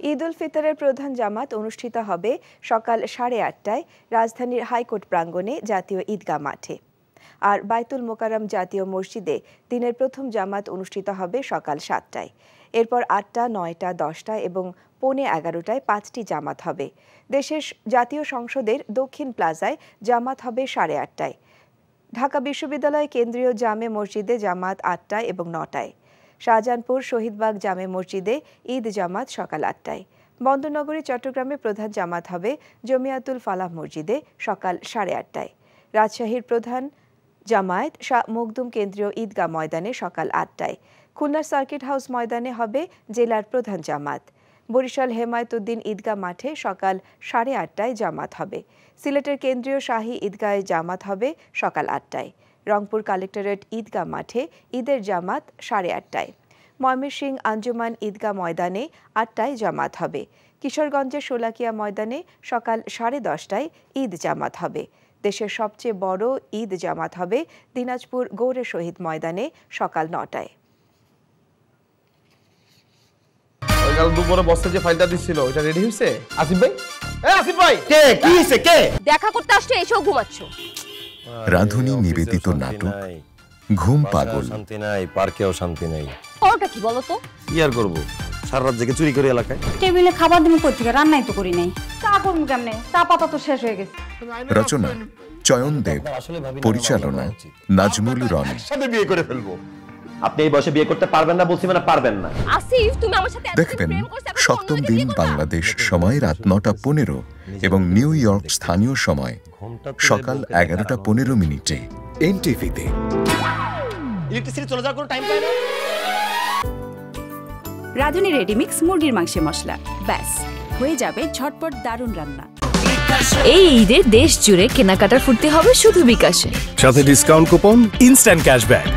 ঈদ উল ফিতরের প্রধান জামাত অনুষ্ঠিত হবে সকাল 8:30টায় রাজধানীর হাইকোর্ট প্রাঙ্গণে জাতীয় ঈদগাহ মাঠে। আর বাইতুল মোকাররম জাতীয় মসজিদে দিনের প্রথম জামাত অনুষ্ঠিত হবে সকাল 7টায়। এরপর 8টা, 9টা, 10টা এবং 11:15টায় 5টি জামাত হবে। দেশের জাতীয় সংসদের দক্ষিণ প্লাজায় জামাত হবে 8:30টায়। ঢাকা বিশ্ববিদ্যালয় কেন্দ্রীয় জামে মসজিদে জামাত 8টায় এবং 9টায়। শাহজাহানপুর শহীদবাগ জামে মসজিদে ঈদ জামাত সকাল 8টায়। বন্দরনগরী চট্টগ্রামে প্রধান জামাত হবে জমিয়াতুল ফালাহ মসজিদে সকাল 8:30টায়। রাজশাহীর প্রধান জামায়াত শাহ মখদুম কেন্দ্রীয় ঈদগাহ ময়দানে সকাল 8টায়। খুলনার সার্কিট হাউস ময়দানে হবে জেলার প্রধান জামাত। বরিশাল হেমায়েতুদ্দিন ঈদগাহ মাঠে সকাল 8:30টায় জামাত হবে। সিলেটের কেন্দ্রীয় শাহী ঈদগাহে জামাত হবে সকাল 8টায়। রংপুর কালেক্টরেট ঈদগাহ মাঠে ঈদের জামাত 8:30টায়। ময়মনসিংহ আঞ্জুমান ঈদগাহ ময়দানে 8টায় জামাত হবে। কিশোরগঞ্জের শোলাকিয়া ময়দানে সকাল 10:30টায় ঈদ জামাত হবে। দেশের সবচেয়ে বড় ঈদ জামাত হবে দিনাজপুর গৌরে শহীদ ময়দানে সকাল 9টায়। কাল দুপুরে বসে যে ফাইলটা দিছিল ওটা রেডি হইছে? আসিফ ভাই, আসিফ ভাই, কে কি হইছে? কে দেখা করতে আসছে এসেও ঘুমাচ্ছ? রাধুনী নিবেদিত নাটক ঘুম পাগল। শান্তি নাই, পার্কেও শান্তি নাই। ওটা কি বলো তো? কি আর করব, সারা রাত জেগে চুরি করে এলাকায়। টেবিলে খাবার দিন কই থেকে? রান্নাই তো করি নাই। চা করব কেমনে? চা পাতা তো শেষ হয়ে গেছে। রচনা চয়ন দেব, পরিচালনা নাজমুল রন। সাথে বিয়ে করে ফেলবো। আপনি এই বয়সে বিয়ে করতে পারবেন না বলছি, মানে পারবেন না। আসিফ, তুমি আমার সাথে দেখবেন সপ্তম দিন বাংলাদেশ সময় রাত 9:15 এবং নিউ ইয়র্ক স্থানীয় সময় সকাল 11:15 এনটিভিতে। ইলেকট্রিসিটি চলে যাওয়ার কোনো টাইম পায় না। রাধুনী রেডিমিক্স মুরগির মাংসের মশলা, ব্যাস হয়ে যাবে ঝটপট দারুণ রান্না। এই ঈদে দেশ জুড়ে কেনাকাটার ফুর্তি হবে শুধু বিকাশে, সাথে ডিসকাউন্ট কুপন, ইনস্ট্যান্ট ক্যাশব্যাক।